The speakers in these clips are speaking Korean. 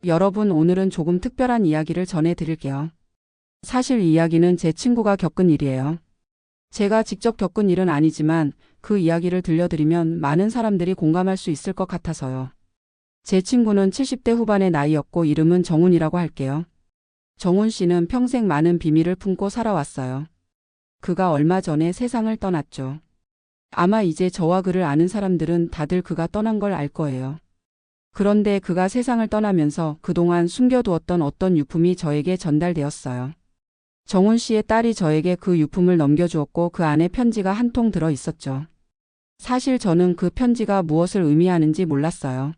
여러분, 오늘은 조금 특별한 이야기를 전해드릴게요. 사실 이 이야기는 제 친구가 겪은 일이에요. 제가 직접 겪은 일은 아니지만 그 이야기를 들려드리면 많은 사람들이 공감할 수 있을 것 같아서요. 제 친구는 70대 후반의 나이였고 이름은 정훈이라고 할게요. 정훈 씨는 평생 많은 비밀을 품고 살아왔어요. 그가 얼마 전에 세상을 떠났죠. 아마 이제 저와 그를 아는 사람들은 다들 그가 떠난 걸 알 거예요. 그런데 그가 세상을 떠나면서 그동안 숨겨두었던 어떤 유품이 저에게 전달되었어요. 정훈 씨의 딸이 저에게 그 유품을 넘겨주었고 그 안에 편지가 한 통 들어 있었죠. 사실 저는 그 편지가 무엇을 의미하는지 몰랐어요.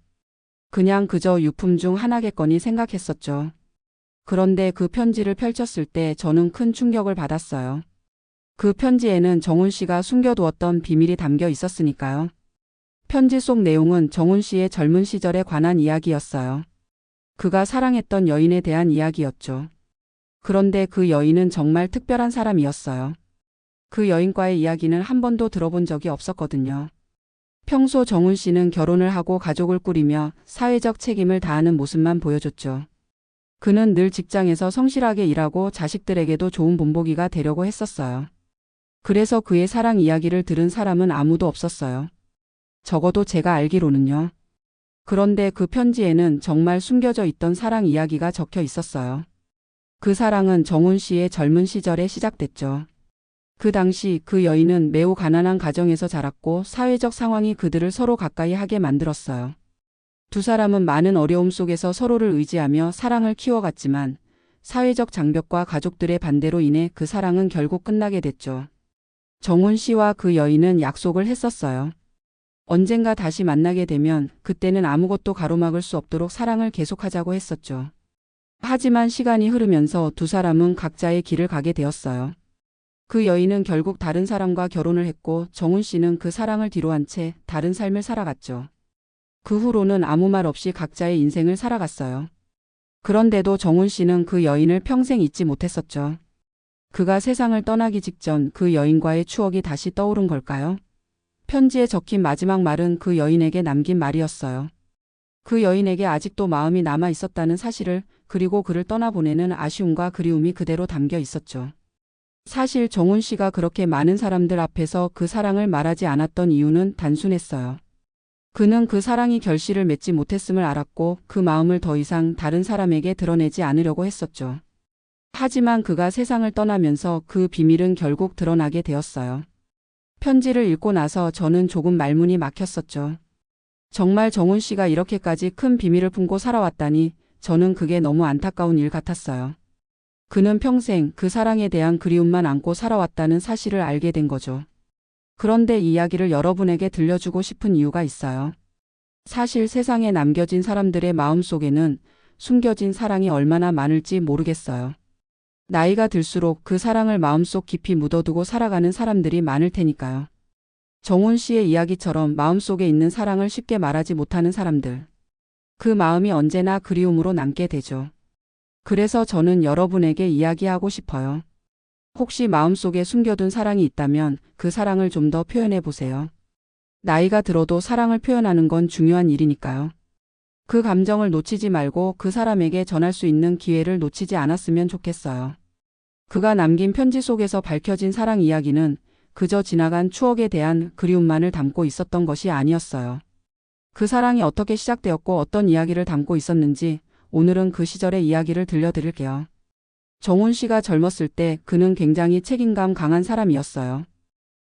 그냥 그저 유품 중 하나겠거니 생각했었죠. 그런데 그 편지를 펼쳤을 때 저는 큰 충격을 받았어요. 그 편지에는 정훈 씨가 숨겨두었던 비밀이 담겨 있었으니까요. 편지 속 내용은 정훈 씨의 젊은 시절에 관한 이야기였어요. 그가 사랑했던 여인에 대한 이야기였죠. 그런데 그 여인은 정말 특별한 사람이었어요. 그 여인과의 이야기는 한 번도 들어본 적이 없었거든요. 평소 정훈 씨는 결혼을 하고 가족을 꾸리며 사회적 책임을 다하는 모습만 보여줬죠. 그는 늘 직장에서 성실하게 일하고 자식들에게도 좋은 본보기가 되려고 했었어요. 그래서 그의 사랑 이야기를 들은 사람은 아무도 없었어요. 적어도 제가 알기로는요. 그런데 그 편지에는 정말 숨겨져 있던 사랑 이야기가 적혀 있었어요. 그 사랑은 정훈 씨의 젊은 시절에 시작됐죠. 그 당시 그 여인은 매우 가난한 가정에서 자랐고 사회적 상황이 그들을 서로 가까이 하게 만들었어요. 두 사람은 많은 어려움 속에서 서로를 의지하며 사랑을 키워갔지만 사회적 장벽과 가족들의 반대로 인해 그 사랑은 결국 끝나게 됐죠. 정훈 씨와 그 여인은 약속을 했었어요. 언젠가 다시 만나게 되면 그때는 아무것도 가로막을 수 없도록 사랑을 계속하자고 했었죠. 하지만 시간이 흐르면서 두 사람은 각자의 길을 가게 되었어요. 그 여인은 결국 다른 사람과 결혼을 했고 정훈 씨는 그 사랑을 뒤로한 채 다른 삶을 살아갔죠. 그 후로는 아무 말 없이 각자의 인생을 살아갔어요. 그런데도 정훈 씨는 그 여인을 평생 잊지 못했었죠. 그가 세상을 떠나기 직전 그 여인과의 추억이 다시 떠오른 걸까요? 편지에 적힌 마지막 말은 그 여인에게 남긴 말이었어요. 그 여인에게 아직도 마음이 남아 있었다는 사실을, 그리고 그를 떠나보내는 아쉬움과 그리움이 그대로 담겨 있었죠. 사실 정훈 씨가 그렇게 많은 사람들 앞에서 그 사랑을 말하지 않았던 이유는 단순했어요. 그는 그 사랑이 결실을 맺지 못했음을 알았고 그 마음을 더 이상 다른 사람에게 드러내지 않으려고 했었죠. 하지만 그가 세상을 떠나면서 그 비밀은 결국 드러나게 되었어요. 편지를 읽고 나서 저는 조금 말문이 막혔었죠. 정말 정훈 씨가 이렇게까지 큰 비밀을 품고 살아왔다니 저는 그게 너무 안타까운 일 같았어요. 그는 평생 그 사랑에 대한 그리움만 안고 살아왔다는 사실을 알게 된 거죠. 그런데 이 이야기를 여러분에게 들려주고 싶은 이유가 있어요. 사실 세상에 남겨진 사람들의 마음속에는 숨겨진 사랑이 얼마나 많을지 모르겠어요. 나이가 들수록 그 사랑을 마음속 깊이 묻어두고 살아가는 사람들이 많을 테니까요. 정훈 씨의 이야기처럼 마음속에 있는 사랑을 쉽게 말하지 못하는 사람들. 그 마음이 언제나 그리움으로 남게 되죠. 그래서 저는 여러분에게 이야기하고 싶어요. 혹시 마음속에 숨겨둔 사랑이 있다면 그 사랑을 좀 더 표현해 보세요. 나이가 들어도 사랑을 표현하는 건 중요한 일이니까요. 그 감정을 놓치지 말고 그 사람에게 전할 수 있는 기회를 놓치지 않았으면 좋겠어요. 그가 남긴 편지 속에서 밝혀진 사랑 이야기는 그저 지나간 추억에 대한 그리움만을 담고 있었던 것이 아니었어요. 그 사랑이 어떻게 시작되었고 어떤 이야기를 담고 있었는지 오늘은 그 시절의 이야기를 들려드릴게요. 정훈 씨가 젊었을 때 그는 굉장히 책임감 강한 사람이었어요.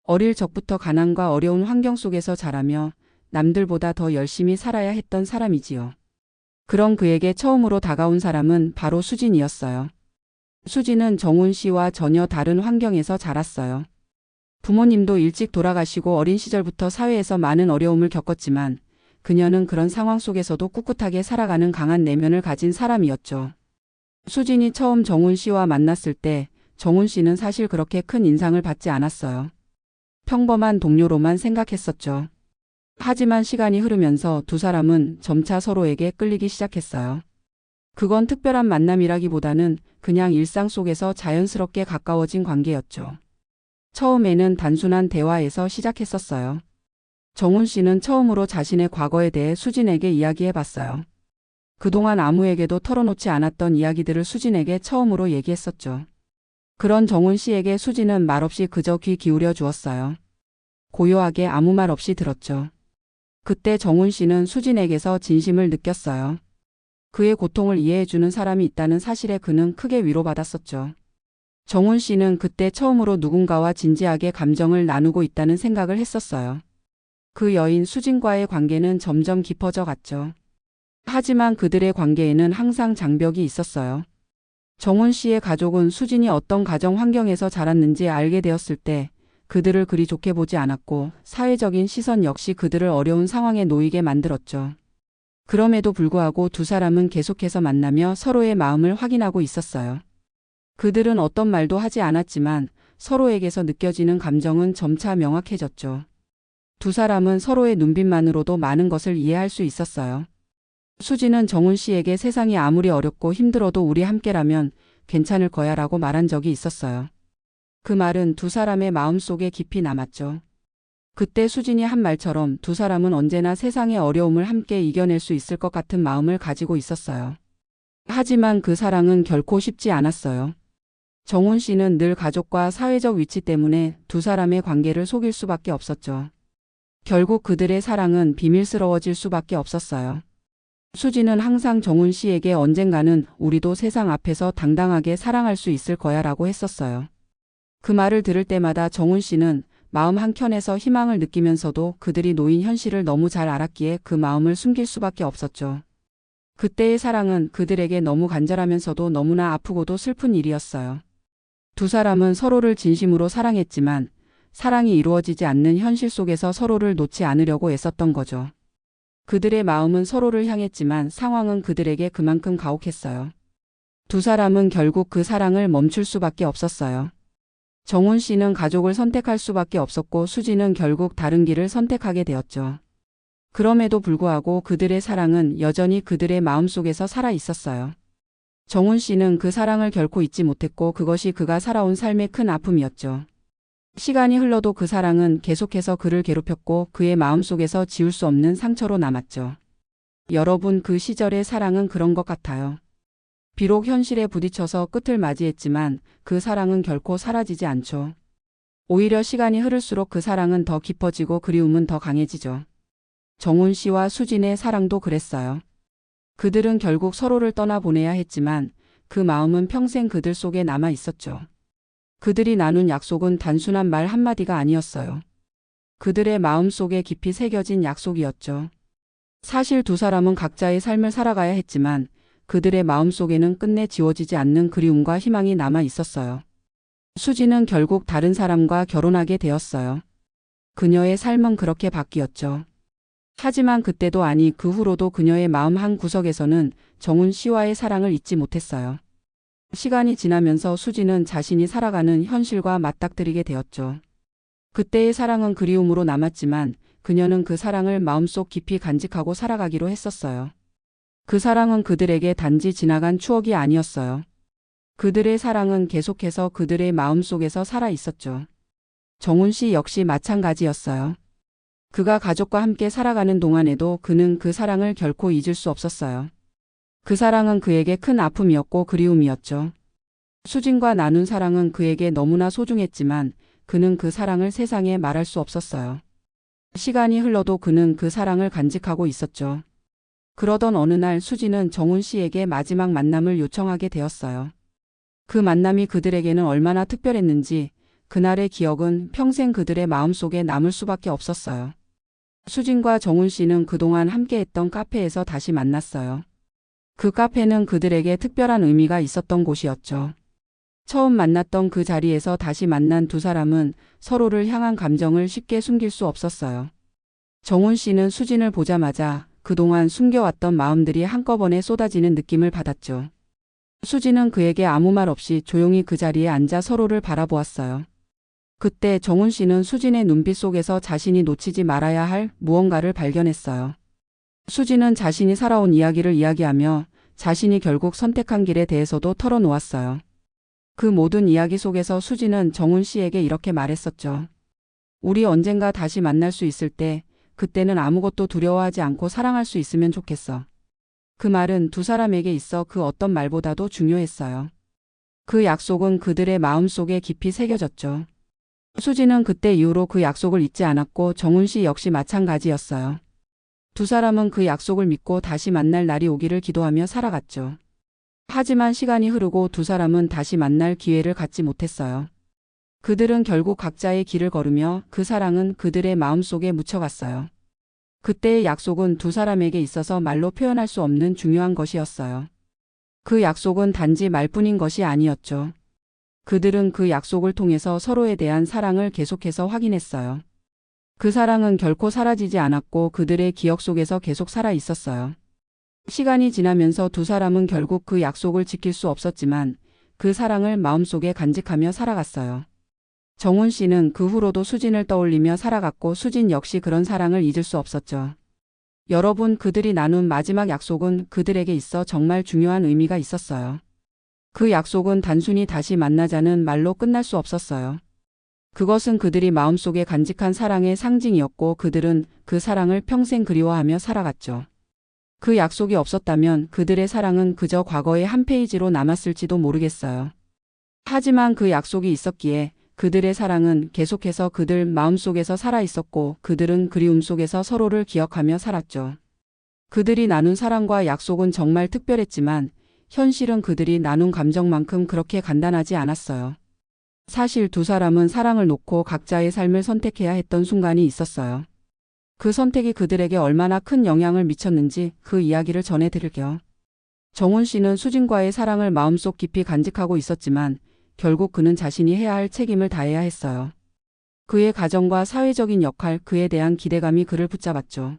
어릴 적부터 가난과 어려운 환경 속에서 자라며 남들보다 더 열심히 살아야 했던 사람이지요. 그런 그에게 처음으로 다가온 사람은 바로 수진이었어요. 수진은 정훈 씨와 전혀 다른 환경에서 자랐어요. 부모님도 일찍 돌아가시고 어린 시절부터 사회에서 많은 어려움을 겪었지만 그녀는 그런 상황 속에서도 꿋꿋하게 살아가는 강한 내면을 가진 사람이었죠. 수진이 처음 정훈 씨와 만났을 때 정훈 씨는 사실 그렇게 큰 인상을 받지 않았어요. 평범한 동료로만 생각했었죠. 하지만 시간이 흐르면서 두 사람은 점차 서로에게 끌리기 시작했어요. 그건 특별한 만남이라기보다는 그냥 일상 속에서 자연스럽게 가까워진 관계였죠. 처음에는 단순한 대화에서 시작했었어요. 정훈 씨는 처음으로 자신의 과거에 대해 수진에게 이야기해봤어요. 그동안 아무에게도 털어놓지 않았던 이야기들을 수진에게 처음으로 얘기했었죠. 그런 정훈 씨에게 수진은 말없이 그저 귀 기울여 주었어요. 고요하게 아무 말 없이 들었죠. 그때 정훈 씨는 수진에게서 진심을 느꼈어요. 그의 고통을 이해해주는 사람이 있다는 사실에 그는 크게 위로받았었죠. 정훈 씨는 그때 처음으로 누군가와 진지하게 감정을 나누고 있다는 생각을 했었어요. 그 여인 수진과의 관계는 점점 깊어져 갔죠. 하지만 그들의 관계에는 항상 장벽이 있었어요. 정훈 씨의 가족은 수진이 어떤 가정 환경에서 자랐는지 알게 되었을 때 그들을 그리 좋게 보지 않았고 사회적인 시선 역시 그들을 어려운 상황에 놓이게 만들었죠. 그럼에도 불구하고 두 사람은 계속해서 만나며 서로의 마음을 확인하고 있었어요. 그들은 어떤 말도 하지 않았지만 서로에게서 느껴지는 감정은 점차 명확해졌죠. 두 사람은 서로의 눈빛만으로도 많은 것을 이해할 수 있었어요. 수진은 정훈 씨에게 세상이 아무리 어렵고 힘들어도 우리 함께라면 괜찮을 거야 라고 말한 적이 있었어요. 그 말은 두 사람의 마음속에 깊이 남았죠. 그때 수진이 한 말처럼 두 사람은 언제나 세상의 어려움을 함께 이겨낼 수 있을 것 같은 마음을 가지고 있었어요. 하지만 그 사랑은 결코 쉽지 않았어요. 정훈 씨는 늘 가족과 사회적 위치 때문에 두 사람의 관계를 속일 수밖에 없었죠. 결국 그들의 사랑은 비밀스러워질 수밖에 없었어요. 수진은 항상 정훈 씨에게 언젠가는 우리도 세상 앞에서 당당하게 사랑할 수 있을 거야 라고 했었어요. 그 말을 들을 때마다 정훈 씨는 마음 한켠에서 희망을 느끼면서도 그들이 놓인 현실을 너무 잘 알았기에 그 마음을 숨길 수밖에 없었죠. 그때의 사랑은 그들에게 너무 간절하면서도 너무나 아프고도 슬픈 일이었어요. 두 사람은 서로를 진심으로 사랑했지만 사랑이 이루어지지 않는 현실 속에서 서로를 놓지 않으려고 애썼던 거죠. 그들의 마음은 서로를 향했지만 상황은 그들에게 그만큼 가혹했어요. 두 사람은 결국 그 사랑을 멈출 수밖에 없었어요. 정훈 씨는 가족을 선택할 수밖에 없었고 수진은 결국 다른 길을 선택하게 되었죠. 그럼에도 불구하고 그들의 사랑은 여전히 그들의 마음속에서 살아 있었어요. 정훈 씨는 그 사랑을 결코 잊지 못했고 그것이 그가 살아온 삶의 큰 아픔이었죠. 시간이 흘러도 그 사랑은 계속해서 그를 괴롭혔고 그의 마음속에서 지울 수 없는 상처로 남았죠. 여러분, 그 시절의 사랑은 그런 것 같아요. 비록 현실에 부딪혀서 끝을 맞이했지만 그 사랑은 결코 사라지지 않죠. 오히려 시간이 흐를수록 그 사랑은 더 깊어지고 그리움은 더 강해지죠. 정훈 씨와 수진의 사랑도 그랬어요. 그들은 결국 서로를 떠나보내야 했지만 그 마음은 평생 그들 속에 남아 있었죠. 그들이 나눈 약속은 단순한 말 한마디가 아니었어요. 그들의 마음속에 깊이 새겨진 약속이었죠. 사실 두 사람은 각자의 삶을 살아가야 했지만 그들의 마음속에는 끝내 지워지지 않는 그리움과 희망이 남아 있었어요. 수지는 결국 다른 사람과 결혼하게 되었어요. 그녀의 삶은 그렇게 바뀌었죠. 하지만 그때도 아니 그 후로도 그녀의 마음 한 구석에서는 정훈 씨와의 사랑을 잊지 못했어요. 시간이 지나면서 수지는 자신이 살아가는 현실과 맞닥뜨리게 되었죠. 그때의 사랑은 그리움으로 남았지만 그녀는 그 사랑을 마음속 깊이 간직하고 살아가기로 했었어요. 그 사랑은 그들에게 단지 지나간 추억이 아니었어요. 그들의 사랑은 계속해서 그들의 마음속에서 살아 있었죠. 정훈 씨 역시 마찬가지였어요. 그가 가족과 함께 살아가는 동안에도 그는 그 사랑을 결코 잊을 수 없었어요. 그 사랑은 그에게 큰 아픔이었고 그리움이었죠. 수진과 나눈 사랑은 그에게 너무나 소중했지만 그는 그 사랑을 세상에 말할 수 없었어요. 시간이 흘러도 그는 그 사랑을 간직하고 있었죠. 그러던 어느 날 수진은 정훈 씨에게 마지막 만남을 요청하게 되었어요. 그 만남이 그들에게는 얼마나 특별했는지 그날의 기억은 평생 그들의 마음속에 남을 수밖에 없었어요. 수진과 정훈 씨는 그동안 함께했던 카페에서 다시 만났어요. 그 카페는 그들에게 특별한 의미가 있었던 곳이었죠. 처음 만났던 그 자리에서 다시 만난 두 사람은 서로를 향한 감정을 쉽게 숨길 수 없었어요. 정훈 씨는 수진을 보자마자 그동안 숨겨왔던 마음들이 한꺼번에 쏟아지는 느낌을 받았죠. 수진은 그에게 아무 말 없이 조용히 그 자리에 앉아 서로를 바라보았어요. 그때 정훈 씨는 수진의 눈빛 속에서 자신이 놓치지 말아야 할 무언가를 발견했어요. 수진은 자신이 살아온 이야기를 이야기하며 자신이 결국 선택한 길에 대해서도 털어놓았어요. 그 모든 이야기 속에서 수진은 정훈 씨에게 이렇게 말했었죠. 우리 언젠가 다시 만날 수 있을 때 그때는 아무것도 두려워하지 않고 사랑할 수 있으면 좋겠어. 그 말은 두 사람에게 있어 그 어떤 말보다도 중요했어요. 그 약속은 그들의 마음속에 깊이 새겨졌죠. 수지는 그때 이후로 그 약속을 잊지 않았고 정훈 씨 역시 마찬가지였어요. 두 사람은 그 약속을 믿고 다시 만날 날이 오기를 기도하며 살아갔죠. 하지만 시간이 흐르고 두 사람은 다시 만날 기회를 갖지 못했어요. 그들은 결국 각자의 길을 걸으며 그 사랑은 그들의 마음속에 묻혀갔어요. 그때의 약속은 두 사람에게 있어서 말로 표현할 수 없는 중요한 것이었어요. 그 약속은 단지 말뿐인 것이 아니었죠. 그들은 그 약속을 통해서 서로에 대한 사랑을 계속해서 확인했어요. 그 사랑은 결코 사라지지 않았고 그들의 기억 속에서 계속 살아 있었어요. 시간이 지나면서 두 사람은 결국 그 약속을 지킬 수 없었지만 그 사랑을 마음속에 간직하며 살아갔어요. 정훈 씨는 그 후로도 수진을 떠올리며 살아갔고 수진 역시 그런 사랑을 잊을 수 없었죠. 여러분, 그들이 나눈 마지막 약속은 그들에게 있어 정말 중요한 의미가 있었어요. 그 약속은 단순히 다시 만나자는 말로 끝날 수 없었어요. 그것은 그들이 마음속에 간직한 사랑의 상징이었고 그들은 그 사랑을 평생 그리워하며 살아갔죠. 그 약속이 없었다면 그들의 사랑은 그저 과거의 한 페이지로 남았을지도 모르겠어요. 하지만 그 약속이 있었기에 그들의 사랑은 계속해서 그들 마음속에서 살아 있었고 그들은 그리움 속에서 서로를 기억하며 살았죠. 그들이 나눈 사랑과 약속은 정말 특별했지만 현실은 그들이 나눈 감정만큼 그렇게 간단하지 않았어요. 사실 두 사람은 사랑을 놓고 각자의 삶을 선택해야 했던 순간이 있었어요. 그 선택이 그들에게 얼마나 큰 영향을 미쳤는지 그 이야기를 전해드릴게요. 정훈 씨는 수진과의 사랑을 마음속 깊이 간직하고 있었지만 결국 그는 자신이 해야 할 책임을 다해야 했어요. 그의 가정과 사회적인 역할, 그에 대한 기대감이 그를 붙잡았죠.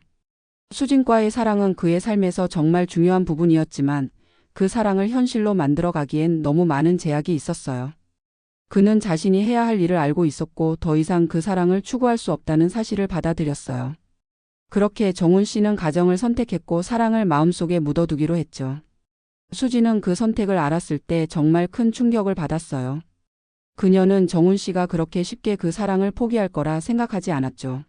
수진과의 사랑은 그의 삶에서 정말 중요한 부분이었지만 그 사랑을 현실로 만들어가기엔 너무 많은 제약이 있었어요. 그는 자신이 해야 할 일을 알고 있었고 더 이상 그 사랑을 추구할 수 없다는 사실을 받아들였어요. 그렇게 정훈 씨는 가정을 선택했고 사랑을 마음속에 묻어두기로 했죠. 수지는 그 선택을 알았을 때 정말 큰 충격을 받았어요. 그녀는 정훈 씨가 그렇게 쉽게 그 사랑을 포기할 거라 생각하지 않았죠.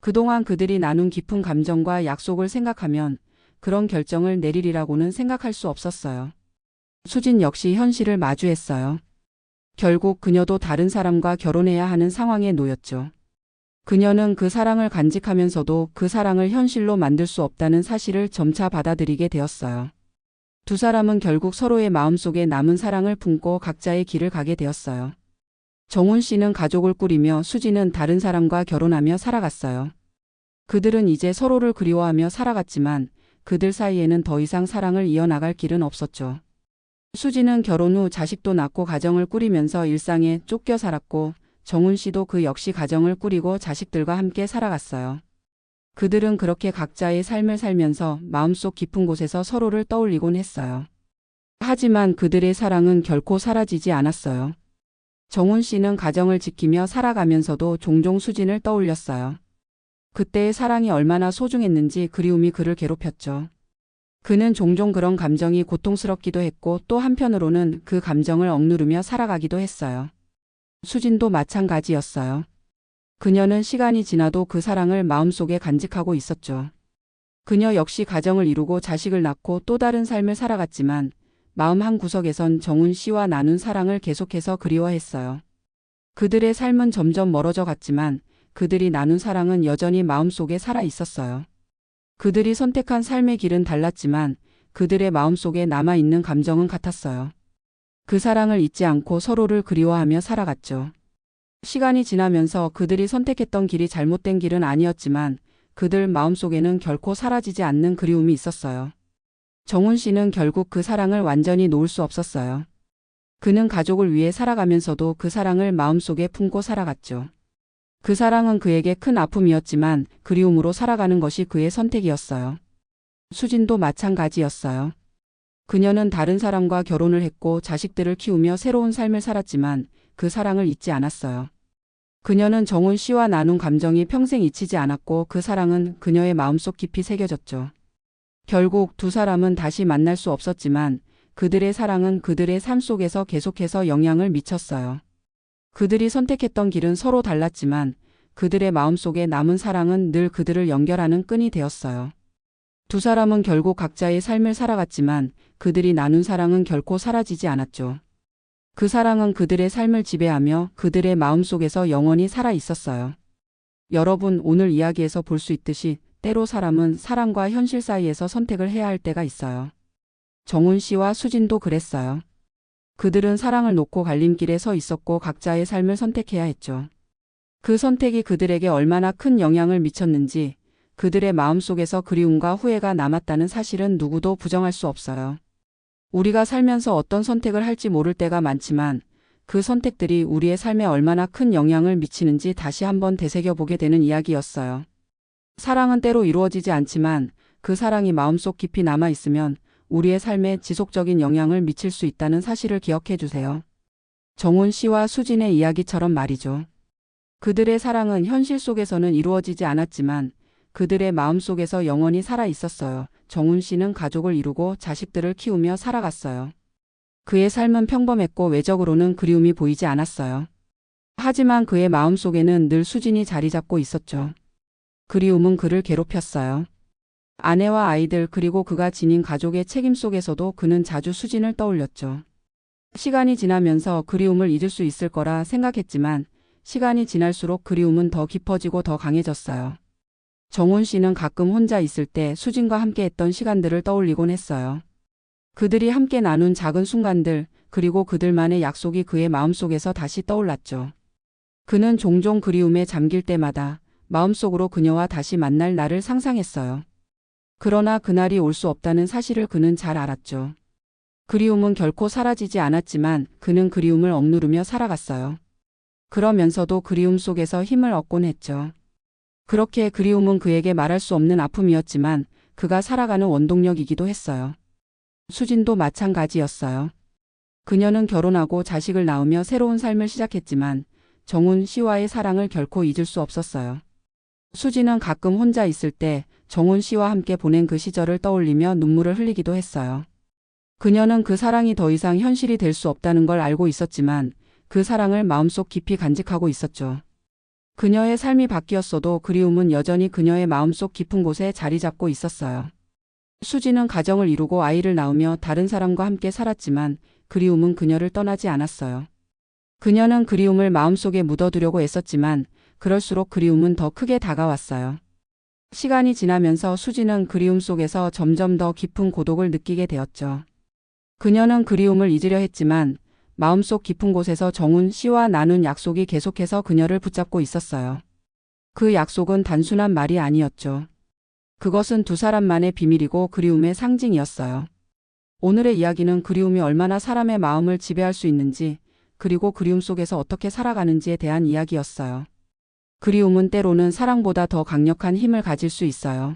그동안 그들이 나눈 깊은 감정과 약속을 생각하면 그런 결정을 내리리라고는 생각할 수 없었어요. 수진 역시 현실을 마주했어요. 결국 그녀도 다른 사람과 결혼해야 하는 상황에 놓였죠. 그녀는 그 사랑을 간직하면서도 그 사랑을 현실로 만들 수 없다는 사실을 점차 받아들이게 되었어요. 두 사람은 결국 서로의 마음속에 남은 사랑을 품고 각자의 길을 가게 되었어요. 정훈 씨는 가족을 꾸리며 수지는 다른 사람과 결혼하며 살아갔어요. 그들은 이제 서로를 그리워하며 살아갔지만 그들 사이에는 더 이상 사랑을 이어나갈 길은 없었죠. 수지는 결혼 후 자식도 낳고 가정을 꾸리면서 일상에 쫓겨 살았고 정훈 씨도 그 역시 가정을 꾸리고 자식들과 함께 살아갔어요. 그들은 그렇게 각자의 삶을 살면서 마음속 깊은 곳에서 서로를 떠올리곤 했어요. 하지만 그들의 사랑은 결코 사라지지 않았어요. 정훈 씨는 가정을 지키며 살아가면서도 종종 수진을 떠올렸어요. 그때의 사랑이 얼마나 소중했는지 그리움이 그를 괴롭혔죠. 그는 종종 그런 감정이 고통스럽기도 했고 또 한편으로는 그 감정을 억누르며 살아가기도 했어요. 수진도 마찬가지였어요. 그녀는 시간이 지나도 그 사랑을 마음속에 간직하고 있었죠. 그녀 역시 가정을 이루고 자식을 낳고 또 다른 삶을 살아갔지만 마음 한 구석에선 정훈 씨와 나눈 사랑을 계속해서 그리워했어요. 그들의 삶은 점점 멀어져 갔지만 그들이 나눈 사랑은 여전히 마음속에 살아 있었어요. 그들이 선택한 삶의 길은 달랐지만 그들의 마음속에 남아있는 감정은 같았어요. 그 사랑을 잊지 않고 서로를 그리워하며 살아갔죠. 시간이 지나면서 그들이 선택했던 길이 잘못된 길은 아니었지만 그들 마음속에는 결코 사라지지 않는 그리움이 있었어요. 정훈 씨는 결국 그 사랑을 완전히 놓을 수 없었어요. 그는 가족을 위해 살아가면서도 그 사랑을 마음속에 품고 살아갔죠. 그 사랑은 그에게 큰 아픔이었지만 그리움으로 살아가는 것이 그의 선택이었어요. 수진도 마찬가지였어요. 그녀는 다른 사람과 결혼을 했고 자식들을 키우며 새로운 삶을 살았지만 그 사랑을 잊지 않았어요. 그녀는 정훈 씨와 나눈 감정이 평생 잊히지 않았고 그 사랑은 그녀의 마음속 깊이 새겨졌죠. 결국 두 사람은 다시 만날 수 없었지만 그들의 사랑은 그들의 삶 속에서 계속해서 영향을 미쳤어요. 그들이 선택했던 길은 서로 달랐지만 그들의 마음속에 남은 사랑은 늘 그들을 연결하는 끈이 되었어요. 두 사람은 결국 각자의 삶을 살아갔지만 그들이 나눈 사랑은 결코 사라지지 않았죠. 그 사랑은 그들의 삶을 지배하며 그들의 마음속에서 영원히 살아 있었어요. 여러분, 오늘 이야기에서 볼 수 있듯이 때로 사람은 사랑과 현실 사이에서 선택을 해야 할 때가 있어요. 정훈 씨와 수진도 그랬어요. 그들은 사랑을 놓고 갈림길에 서 있었고 각자의 삶을 선택해야 했죠. 그 선택이 그들에게 얼마나 큰 영향을 미쳤는지, 그들의 마음속에서 그리움과 후회가 남았다는 사실은 누구도 부정할 수 없어요. 우리가 살면서 어떤 선택을 할지 모를 때가 많지만 그 선택들이 우리의 삶에 얼마나 큰 영향을 미치는지 다시 한번 되새겨보게 되는 이야기였어요. 사랑은 때로 이루어지지 않지만 그 사랑이 마음속 깊이 남아있으면 우리의 삶에 지속적인 영향을 미칠 수 있다는 사실을 기억해 주세요. 정훈 씨와 수진의 이야기처럼 말이죠. 그들의 사랑은 현실 속에서는 이루어지지 않았지만 그들의 마음속에서 영원히 살아 있었어요. 정훈 씨는 가족을 이루고 자식들을 키우며 살아갔어요. 그의 삶은 평범했고 외적으로는 그리움이 보이지 않았어요. 하지만 그의 마음속에는 늘 수진이 자리 잡고 있었죠. 그리움은 그를 괴롭혔어요. 아내와 아이들 그리고 그가 지닌 가족의 책임 속에서도 그는 자주 수진을 떠올렸죠. 시간이 지나면서 그리움을 잊을 수 있을 거라 생각했지만 시간이 지날수록 그리움은 더 깊어지고 더 강해졌어요. 정훈 씨는 가끔 혼자 있을 때 수진과 함께 했던 시간들을 떠올리곤 했어요. 그들이 함께 나눈 작은 순간들, 그리고 그들만의 약속이 그의 마음속에서 다시 떠올랐죠. 그는 종종 그리움에 잠길 때마다 마음속으로 그녀와 다시 만날 날을 상상했어요. 그러나 그날이 올 수 없다는 사실을 그는 잘 알았죠. 그리움은 결코 사라지지 않았지만 그는 그리움을 억누르며 살아갔어요. 그러면서도 그리움 속에서 힘을 얻곤 했죠. 그렇게 그리움은 그에게 말할 수 없는 아픔이었지만 그가 살아가는 원동력이기도 했어요. 수진도 마찬가지였어요. 그녀는 결혼하고 자식을 낳으며 새로운 삶을 시작했지만 정훈 씨와의 사랑을 결코 잊을 수 없었어요. 수진은 가끔 혼자 있을 때 정훈 씨와 함께 보낸 그 시절을 떠올리며 눈물을 흘리기도 했어요. 그녀는 그 사랑이 더 이상 현실이 될 수 없다는 걸 알고 있었지만 그 사랑을 마음속 깊이 간직하고 있었죠. 그녀의 삶이 바뀌었어도 그리움은 여전히 그녀의 마음속 깊은 곳에 자리 잡고 있었어요. 수진은 가정을 이루고 아이를 낳으며 다른 사람과 함께 살았지만 그리움은 그녀를 떠나지 않았어요. 그녀는 그리움을 마음속에 묻어두려고 애썼지만 그럴수록 그리움은 더 크게 다가왔어요. 시간이 지나면서 수진은 그리움 속에서 점점 더 깊은 고독을 느끼게 되었죠. 그녀는 그리움을 잊으려 했지만 마음속 깊은 곳에서 정훈 씨와 나눈 약속이 계속해서 그녀를 붙잡고 있었어요. 그 약속은 단순한 말이 아니었죠. 그것은 두 사람만의 비밀이고 그리움의 상징이었어요. 오늘의 이야기는 그리움이 얼마나 사람의 마음을 지배할 수 있는지, 그리고 그리움 속에서 어떻게 살아가는지에 대한 이야기였어요. 그리움은 때로는 사랑보다 더 강력한 힘을 가질 수 있어요.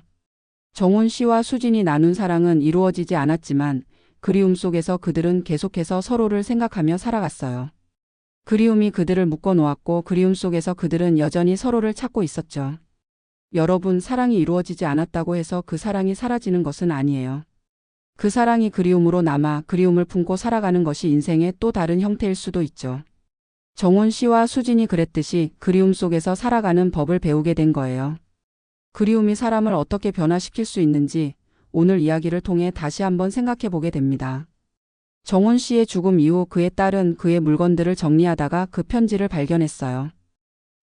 정훈 씨와 수진이 나눈 사랑은 이루어지지 않았지만 그리움 속에서 그들은 계속해서 서로를 생각하며 살아갔어요. 그리움이 그들을 묶어 놓았고 그리움 속에서 그들은 여전히 서로를 찾고 있었죠. 여러분, 사랑이 이루어지지 않았다고 해서 그 사랑이 사라지는 것은 아니에요. 그 사랑이 그리움으로 남아 그리움을 품고 살아가는 것이 인생의 또 다른 형태일 수도 있죠. 정훈 씨와 수진이 그랬듯이 그리움 속에서 살아가는 법을 배우게 된 거예요. 그리움이 사람을 어떻게 변화시킬 수 있는지 오늘 이야기를 통해 다시 한번 생각해 보게 됩니다. 정훈 씨의 죽음 이후 그의 딸은 그의 물건들을 정리하다가 그 편지를 발견했어요.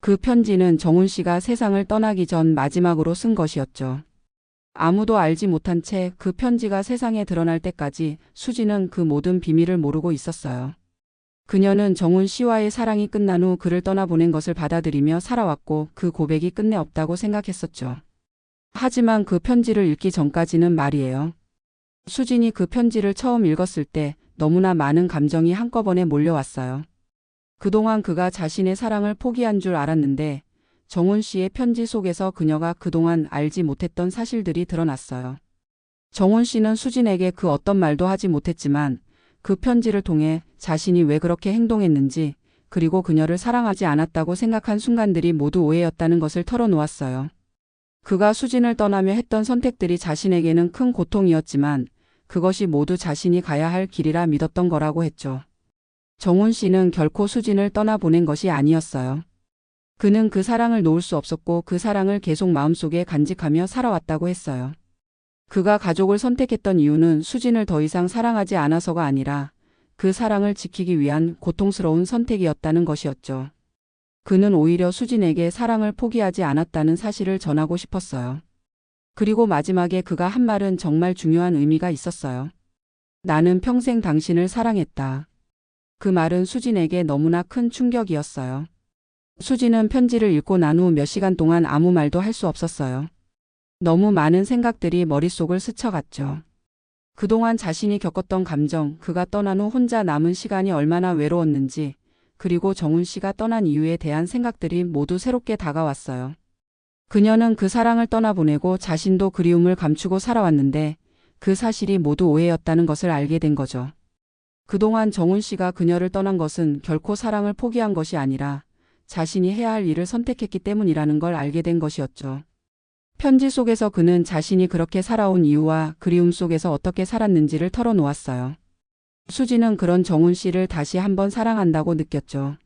그 편지는 정훈 씨가 세상을 떠나기 전 마지막으로 쓴 것이었죠. 아무도 알지 못한 채 그 편지가 세상에 드러날 때까지 수진은 그 모든 비밀을 모르고 있었어요. 그녀는 정훈 씨와의 사랑이 끝난 후 그를 떠나보낸 것을 받아들이며 살아왔고 그 고백이 끝내 없다고 생각했었죠. 하지만 그 편지를 읽기 전까지는 말이에요. 수진이 그 편지를 처음 읽었을 때 너무나 많은 감정이 한꺼번에 몰려왔어요. 그동안 그가 자신의 사랑을 포기한 줄 알았는데 정훈 씨의 편지 속에서 그녀가 그동안 알지 못했던 사실들이 드러났어요. 정훈 씨는 수진에게 그 어떤 말도 하지 못했지만 그 편지를 통해 자신이 왜 그렇게 행동했는지, 그리고 그녀를 사랑하지 않았다고 생각한 순간들이 모두 오해였다는 것을 털어놓았어요. 그가 수진을 떠나며 했던 선택들이 자신에게는 큰 고통이었지만 그것이 모두 자신이 가야 할 길이라 믿었던 거라고 했죠. 정훈 씨는 결코 수진을 떠나보낸 것이 아니었어요. 그는 그 사랑을 놓을 수 없었고 그 사랑을 계속 마음속에 간직하며 살아왔다고 했어요. 그가 가족을 선택했던 이유는 수진을 더 이상 사랑하지 않아서가 아니라 그 사랑을 지키기 위한 고통스러운 선택이었다는 것이었죠. 그는 오히려 수진에게 사랑을 포기하지 않았다는 사실을 전하고 싶었어요. 그리고 마지막에 그가 한 말은 정말 중요한 의미가 있었어요. 나는 평생 당신을 사랑했다. 그 말은 수진에게 너무나 큰 충격이었어요. 수진은 편지를 읽고 난 후 몇 시간 동안 아무 말도 할 수 없었어요. 너무 많은 생각들이 머릿속을 스쳐갔죠. 그동안 자신이 겪었던 감정, 그가 떠난 후 혼자 남은 시간이 얼마나 외로웠는지, 그리고 정훈 씨가 떠난 이유에 대한 생각들이 모두 새롭게 다가왔어요. 그녀는 그 사랑을 떠나보내고 자신도 그리움을 감추고 살아왔는데 그 사실이 모두 오해였다는 것을 알게 된 거죠. 그동안 정훈 씨가 그녀를 떠난 것은 결코 사랑을 포기한 것이 아니라 자신이 해야 할 일을 선택했기 때문이라는 걸 알게 된 것이었죠. 편지 속에서 그는 자신이 그렇게 살아온 이유와 그리움 속에서 어떻게 살았는지를 털어놓았어요. 수지는 그런 정훈 씨를 다시 한번 사랑한다고 느꼈죠.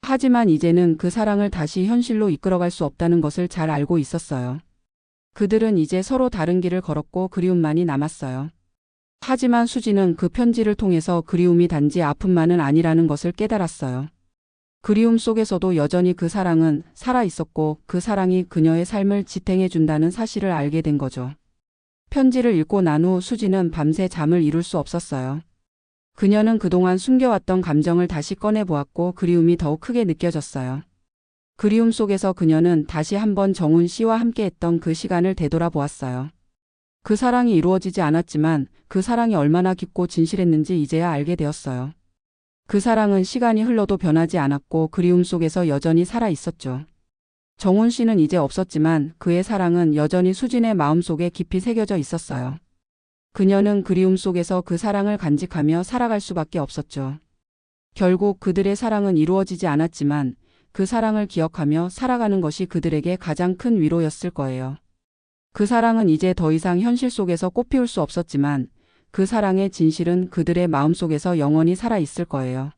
하지만 이제는 그 사랑을 다시 현실로 이끌어갈 수 없다는 것을 잘 알고 있었어요. 그들은 이제 서로 다른 길을 걸었고 그리움만이 남았어요. 하지만 수지는 그 편지를 통해서 그리움이 단지 아픔만은 아니라는 것을 깨달았어요. 그리움 속에서도 여전히 그 사랑은 살아 있었고 그 사랑이 그녀의 삶을 지탱해 준다는 사실을 알게 된 거죠. 편지를 읽고 난 후 수지는 밤새 잠을 이룰 수 없었어요. 그녀는 그동안 숨겨왔던 감정을 다시 꺼내보았고 그리움이 더욱 크게 느껴졌어요. 그리움 속에서 그녀는 다시 한번 정훈 씨와 함께했던 그 시간을 되돌아보았어요. 그 사랑이 이루어지지 않았지만 그 사랑이 얼마나 깊고 진실했는지 이제야 알게 되었어요. 그 사랑은 시간이 흘러도 변하지 않았고 그리움 속에서 여전히 살아 있었죠. 정훈 씨는 이제 없었지만 그의 사랑은 여전히 수진의 마음속에 깊이 새겨져 있었어요. 그녀는 그리움 속에서 그 사랑을 간직하며 살아갈 수밖에 없었죠. 결국 그들의 사랑은 이루어지지 않았지만 그 사랑을 기억하며 살아가는 것이 그들에게 가장 큰 위로였을 거예요. 그 사랑은 이제 더 이상 현실 속에서 꽃피울 수 없었지만 그 사랑의 진실은 그들의 마음속에서 영원히 살아있을 거예요.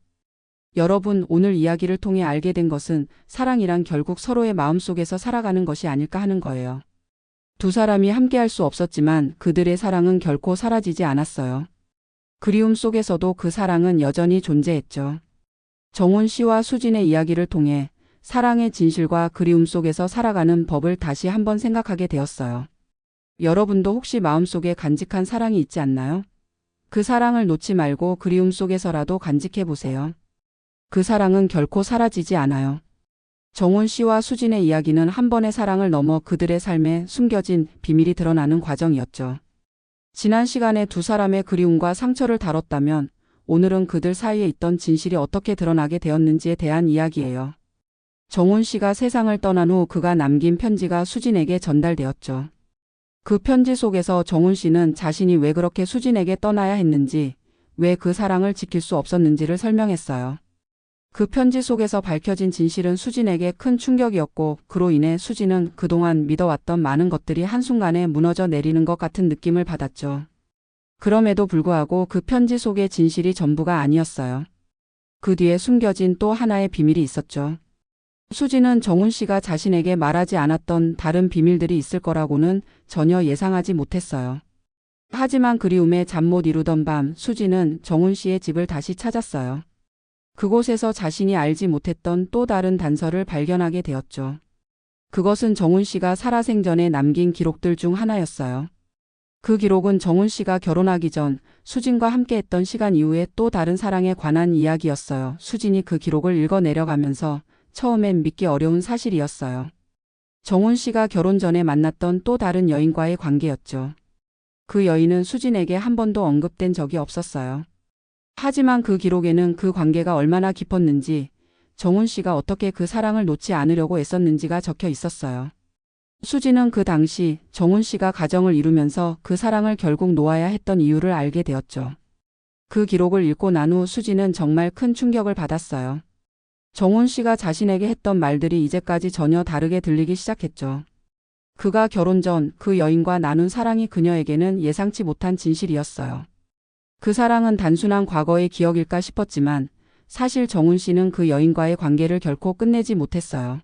여러분, 오늘 이야기를 통해 알게 된 것은 사랑이란 결국 서로의 마음속에서 살아가는 것이 아닐까 하는 거예요. 두 사람이 함께할 수 없었지만 그들의 사랑은 결코 사라지지 않았어요. 그리움 속에서도 그 사랑은 여전히 존재했죠. 정훈 씨와 수진의 이야기를 통해 사랑의 진실과 그리움 속에서 살아가는 법을 다시 한번 생각하게 되었어요. 여러분도 혹시 마음속에 간직한 사랑이 있지 않나요? 그 사랑을 놓지 말고 그리움 속에서라도 간직해 보세요. 그 사랑은 결코 사라지지 않아요. 정훈 씨와 수진의 이야기는 한 번의 사랑을 넘어 그들의 삶에 숨겨진 비밀이 드러나는 과정이었죠. 지난 시간에 두 사람의 그리움과 상처를 다뤘다면 오늘은 그들 사이에 있던 진실이 어떻게 드러나게 되었는지에 대한 이야기예요. 정훈 씨가 세상을 떠난 후 그가 남긴 편지가 수진에게 전달되었죠. 그 편지 속에서 정훈 씨는 자신이 왜 그렇게 수진에게 떠나야 했는지, 왜 그 사랑을 지킬 수 없었는지를 설명했어요. 그 편지 속에서 밝혀진 진실은 수진에게 큰 충격이었고 그로 인해 수진은 그동안 믿어왔던 많은 것들이 한순간에 무너져 내리는 것 같은 느낌을 받았죠. 그럼에도 불구하고 그 편지 속의 진실이 전부가 아니었어요. 그 뒤에 숨겨진 또 하나의 비밀이 있었죠. 수진은 정훈 씨가 자신에게 말하지 않았던 다른 비밀들이 있을 거라고는 전혀 예상하지 못했어요. 하지만 그리움에 잠 못 이루던 밤 수진은 정훈 씨의 집을 다시 찾았어요. 그곳에서 자신이 알지 못했던 또 다른 단서를 발견하게 되었죠. 그것은 정훈 씨가 살아생전에 남긴 기록들 중 하나였어요. 그 기록은 정훈 씨가 결혼하기 전 수진과 함께했던 시간 이후에 또 다른 사랑에 관한 이야기였어요. 수진이 그 기록을 읽어 내려가면서 처음엔 믿기 어려운 사실이었어요. 정훈 씨가 결혼 전에 만났던 또 다른 여인과의 관계였죠. 그 여인은 수진에게 한 번도 언급된 적이 없었어요. 하지만 그 기록에는 그 관계가 얼마나 깊었는지, 정훈 씨가 어떻게 그 사랑을 놓지 않으려고 애썼는지가 적혀 있었어요. 수진은 그 당시 정훈 씨가 가정을 이루면서 그 사랑을 결국 놓아야 했던 이유를 알게 되었죠. 그 기록을 읽고 난 후 수진은 정말 큰 충격을 받았어요. 정훈 씨가 자신에게 했던 말들이 이제까지 전혀 다르게 들리기 시작했죠. 그가 결혼 전 그 여인과 나눈 사랑이 그녀에게는 예상치 못한 진실이었어요. 그 사랑은 단순한 과거의 기억일까 싶었지만 사실 정훈 씨는 그 여인과의 관계를 결코 끝내지 못했어요.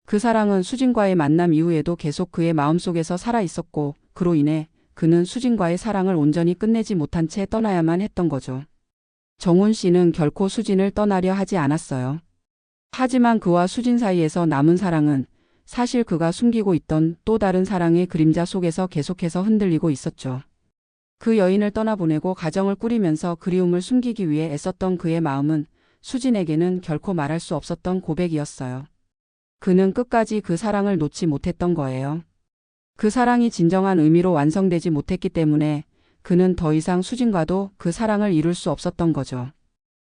그 사랑은 수진과의 만남 이후에도 계속 그의 마음속에서 살아 있었고 그로 인해 그는 수진과의 사랑을 온전히 끝내지 못한 채 떠나야만 했던 거죠. 정훈 씨는 결코 수진을 떠나려 하지 않았어요. 하지만 그와 수진 사이에서 남은 사랑은 사실 그가 숨기고 있던 또 다른 사랑의 그림자 속에서 계속해서 흔들리고 있었죠. 그 여인을 떠나보내고 가정을 꾸리면서 그리움을 숨기기 위해 애썼던 그의 마음은 수진에게는 결코 말할 수 없었던 고백이었어요. 그는 끝까지 그 사랑을 놓지 못했던 거예요. 그 사랑이 진정한 의미로 완성되지 못했기 때문에 그는 더 이상 수진과도 그 사랑을 이룰 수 없었던 거죠.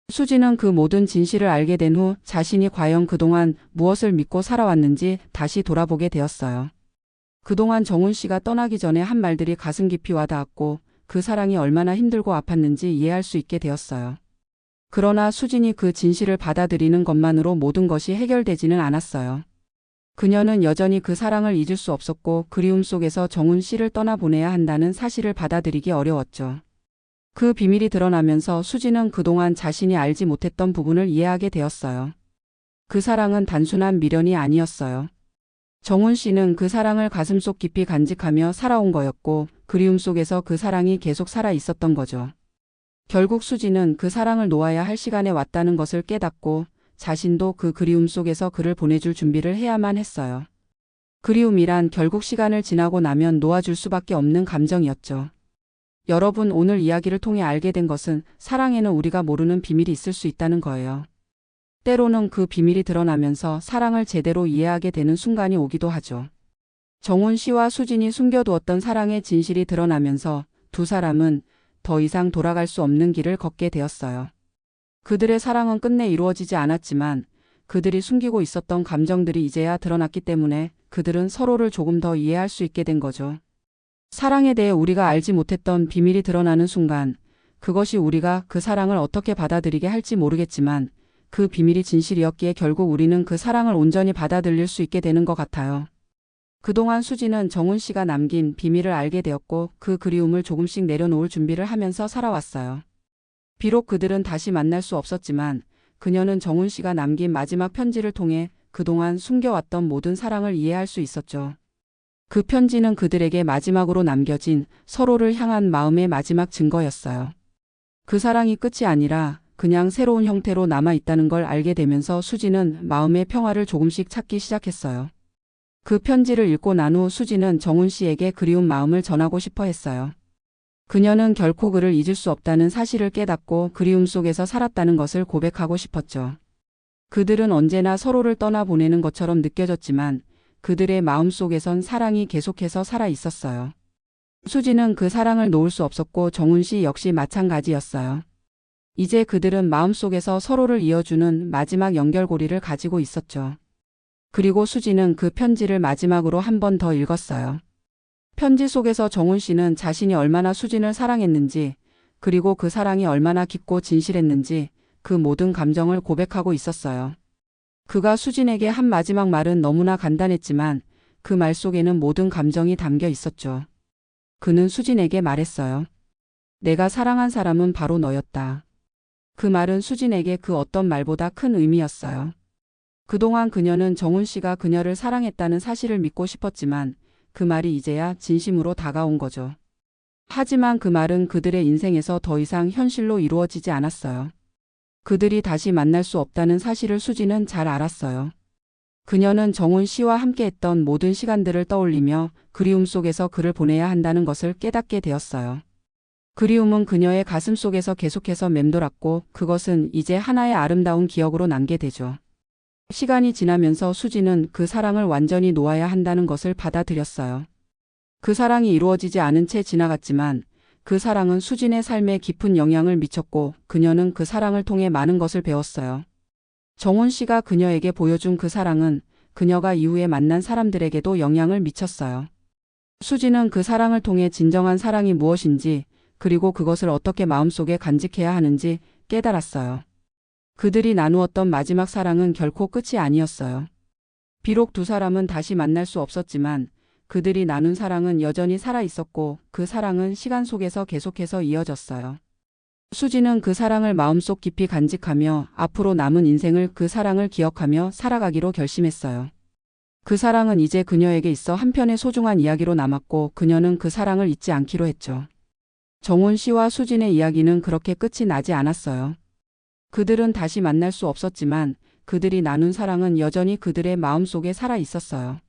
수진은 그 모든 진실을 알게 된 후 자신이 과연 그동안 무엇을 믿고 살아왔는지 다시 돌아보게 되었어요. 그동안 정훈 씨가 떠나기 전에 한 말들이 가슴 깊이 와닿았고 그 사랑이 얼마나 힘들고 아팠는지 이해할 수 있게 되었어요. 그러나 수진이 그 진실을 받아들이는 것만으로 모든 것이 해결되지는 않았어요. 그녀는 여전히 그 사랑을 잊을 수 없었고 그리움 속에서 정훈 씨를 떠나보내야 한다는 사실을 받아들이기 어려웠죠. 그 비밀이 드러나면서 수진은 그동안 자신이 알지 못했던 부분을 이해하게 되었어요. 그 사랑은 단순한 미련이 아니었어요. 정훈 씨는 그 사랑을 가슴속 깊이 간직하며 살아온 거였고 그리움 속에서 그 사랑이 계속 살아 있었던 거죠. 결국 수진은 그 사랑을 놓아야 할 시간에 왔다는 것을 깨닫고 자신도 그 그리움 속에서 그를 보내줄 준비를 해야만 했어요. 그리움이란 결국 시간을 지나고 나면 놓아줄 수밖에 없는 감정이었죠. 여러분, 오늘 이야기를 통해 알게 된 것은 사랑에는 우리가 모르는 비밀이 있을 수 있다는 거예요. 때로는 그 비밀이 드러나면서 사랑을 제대로 이해하게 되는 순간이 오기도 하죠. 정훈 씨와 수진이 숨겨두었던 사랑의 진실이 드러나면서 두 사람은 더 이상 돌아갈 수 없는 길을 걷게 되었어요. 그들의 사랑은 끝내 이루어지지 않았지만 그들이 숨기고 있었던 감정들이 이제야 드러났기 때문에 그들은 서로를 조금 더 이해할 수 있게 된 거죠. 사랑에 대해 우리가 알지 못했던 비밀이 드러나는 순간 그것이 우리가 그 사랑을 어떻게 받아들이게 할지 모르겠지만 그 비밀이 진실이었기에 결국 우리는 그 사랑을 온전히 받아들일 수 있게 되는 것 같아요. 그동안 수진은 정훈 씨가 남긴 비밀을 알게 되었고 그 그리움을 조금씩 내려놓을 준비를 하면서 살아왔어요. 비록 그들은 다시 만날 수 없었지만 그녀는 정훈 씨가 남긴 마지막 편지를 통해 그동안 숨겨왔던 모든 사랑을 이해할 수 있었죠. 그 편지는 그들에게 마지막으로 남겨진 서로를 향한 마음의 마지막 증거였어요. 그 사랑이 끝이 아니라 그냥 새로운 형태로 남아있다는 걸 알게 되면서 수진은 마음의 평화를 조금씩 찾기 시작했어요. 그 편지를 읽고 난 후 수진은 정훈 씨에게 그리운 마음을 전하고 싶어 했어요. 그녀는 결코 그를 잊을 수 없다는 사실을 깨닫고 그리움 속에서 살았다는 것을 고백하고 싶었죠. 그들은 언제나 서로를 떠나보내는 것처럼 느껴졌지만 그들의 마음속에선 사랑이 계속해서 살아 있었어요. 수진은 그 사랑을 놓을 수 없었고 정훈 씨 역시 마찬가지였어요. 이제 그들은 마음속에서 서로를 이어주는 마지막 연결고리를 가지고 있었죠. 그리고 수진은 그 편지를 마지막으로 한 번 더 읽었어요. 편지 속에서 정훈 씨는 자신이 얼마나 수진을 사랑했는지, 그리고 그 사랑이 얼마나 깊고 진실했는지 그 모든 감정을 고백하고 있었어요. 그가 수진에게 한 마지막 말은 너무나 간단했지만 그 말 속에는 모든 감정이 담겨 있었죠. 그는 수진에게 말했어요. 내가 사랑한 사람은 바로 너였다. 그 말은 수진에게 그 어떤 말보다 큰 의미였어요. 그동안 그녀는 정훈 씨가 그녀를 사랑했다는 사실을 믿고 싶었지만 그 말이 이제야 진심으로 다가온 거죠. 하지만 그 말은 그들의 인생에서 더 이상 현실로 이루어지지 않았어요. 그들이 다시 만날 수 없다는 사실을 수진은 잘 알았어요. 그녀는 정훈 씨와 함께했던 모든 시간들을 떠올리며 그리움 속에서 그를 보내야 한다는 것을 깨닫게 되었어요. 그리움은 그녀의 가슴 속에서 계속해서 맴돌았고 그것은 이제 하나의 아름다운 기억으로 남게 되죠. 시간이 지나면서 수진은 그 사랑을 완전히 놓아야 한다는 것을 받아들였어요. 그 사랑이 이루어지지 않은 채 지나갔지만 그 사랑은 수진의 삶에 깊은 영향을 미쳤고 그녀는 그 사랑을 통해 많은 것을 배웠어요. 정훈 씨가 그녀에게 보여준 그 사랑은 그녀가 이후에 만난 사람들에게도 영향을 미쳤어요. 수진은 그 사랑을 통해 진정한 사랑이 무엇인지 그리고 그것을 어떻게 마음속에 간직해야 하는지 깨달았어요. 그들이 나누었던 마지막 사랑은 결코 끝이 아니었어요. 비록 두 사람은 다시 만날 수 없었지만 그들이 나눈 사랑은 여전히 살아 있었고 그 사랑은 시간 속에서 계속해서 이어졌어요. 수진은 그 사랑을 마음속 깊이 간직하며 앞으로 남은 인생을 그 사랑을 기억하며 살아가기로 결심했어요. 그 사랑은 이제 그녀에게 있어 한편의 소중한 이야기로 남았고 그녀는 그 사랑을 잊지 않기로 했죠. 정훈 씨와 수진의 이야기는 그렇게 끝이 나지 않았어요. 그들은 다시 만날 수 없었지만 그들이 나눈 사랑은 여전히 그들의 마음속에 살아 있었어요.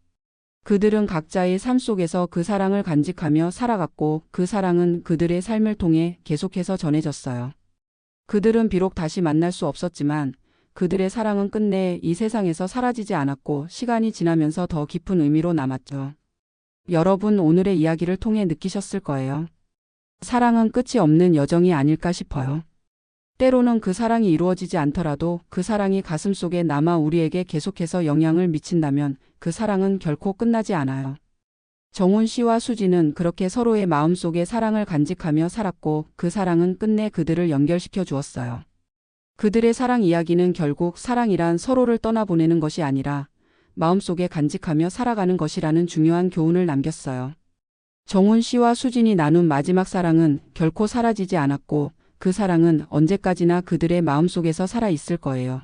그들은 각자의 삶 속에서 그 사랑을 간직하며 살아갔고 그 사랑은 그들의 삶을 통해 계속해서 전해졌어요. 그들은 비록 다시 만날 수 없었지만 그들의 사랑은 끝내 이 세상에서 사라지지 않았고 시간이 지나면서 더 깊은 의미로 남았죠. 여러분 오늘의 이야기를 통해 느끼셨을 거예요. 사랑은 끝이 없는 여정이 아닐까 싶어요. 때로는 그 사랑이 이루어지지 않더라도 그 사랑이 가슴속에 남아 우리에게 계속해서 영향을 미친다면 그 사랑은 결코 끝나지 않아요. 정훈 씨와 수지는 그렇게 서로의 마음속에 사랑을 간직하며 살았고 그 사랑은 끝내 그들을 연결시켜 주었어요. 그들의 사랑 이야기는 결국 사랑이란 서로를 떠나보내는 것이 아니라 마음속에 간직하며 살아가는 것이라는 중요한 교훈을 남겼어요. 정훈 씨와 수진이 나눈 마지막 사랑은 결코 사라지지 않았고 그 사랑은 언제까지나 그들의 마음속에서 살아 있을 거예요.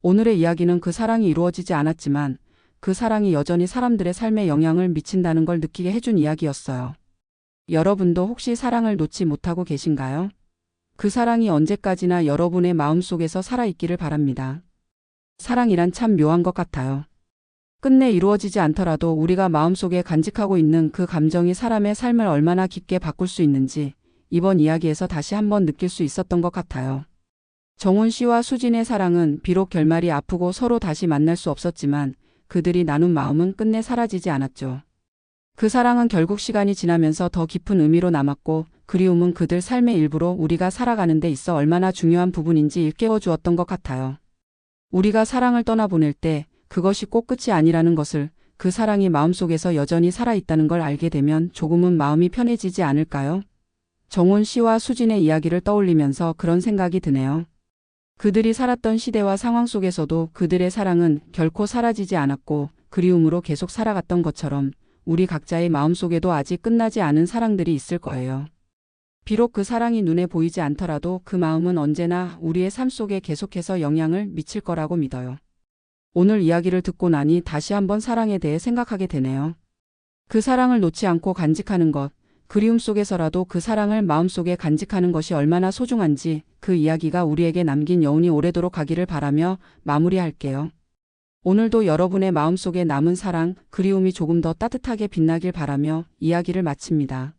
오늘의 이야기는 그 사랑이 이루어지지 않았지만 그 사랑이 여전히 사람들의 삶에 영향을 미친다는 걸 느끼게 해준 이야기였어요. 여러분도 혹시 사랑을 놓지 못하고 계신가요? 그 사랑이 언제까지나 여러분의 마음속에서 살아있기를 바랍니다. 사랑이란 참 묘한 것 같아요. 끝내 이루어지지 않더라도 우리가 마음속에 간직하고 있는 그 감정이 사람의 삶을 얼마나 깊게 바꿀 수 있는지 이번 이야기에서 다시 한번 느낄 수 있었던 것 같아요. 정훈 씨와 수진의 사랑은 비록 결말이 아프고 서로 다시 만날 수 없었지만 그들이 나눈 마음은 끝내 사라지지 않았죠. 그 사랑은 결국 시간이 지나면서 더 깊은 의미로 남았고 그리움은 그들 삶의 일부로 우리가 살아가는 데 있어 얼마나 중요한 부분인지 일깨워 주었던 것 같아요. 우리가 사랑을 떠나보낼 때 그것이 꼭 끝이 아니라는 것을, 그 사랑이 마음속에서 여전히 살아있다는 걸 알게 되면 조금은 마음이 편해지지 않을까요? 정훈 씨와 수진의 이야기를 떠올리면서 그런 생각이 드네요. 그들이 살았던 시대와 상황 속에서도 그들의 사랑은 결코 사라지지 않았고 그리움으로 계속 살아갔던 것처럼 우리 각자의 마음속에도 아직 끝나지 않은 사랑들이 있을 거예요. 비록 그 사랑이 눈에 보이지 않더라도 그 마음은 언제나 우리의 삶 속에 계속해서 영향을 미칠 거라고 믿어요. 오늘 이야기를 듣고 나니 다시 한번 사랑에 대해 생각하게 되네요. 그 사랑을 놓지 않고 간직하는 것, 그리움 속에서라도 그 사랑을 마음속에 간직하는 것이 얼마나 소중한지 그 이야기가 우리에게 남긴 여운이 오래도록 가기를 바라며 마무리할게요. 오늘도 여러분의 마음속에 남은 사랑, 그리움이 조금 더 따뜻하게 빛나길 바라며 이야기를 마칩니다.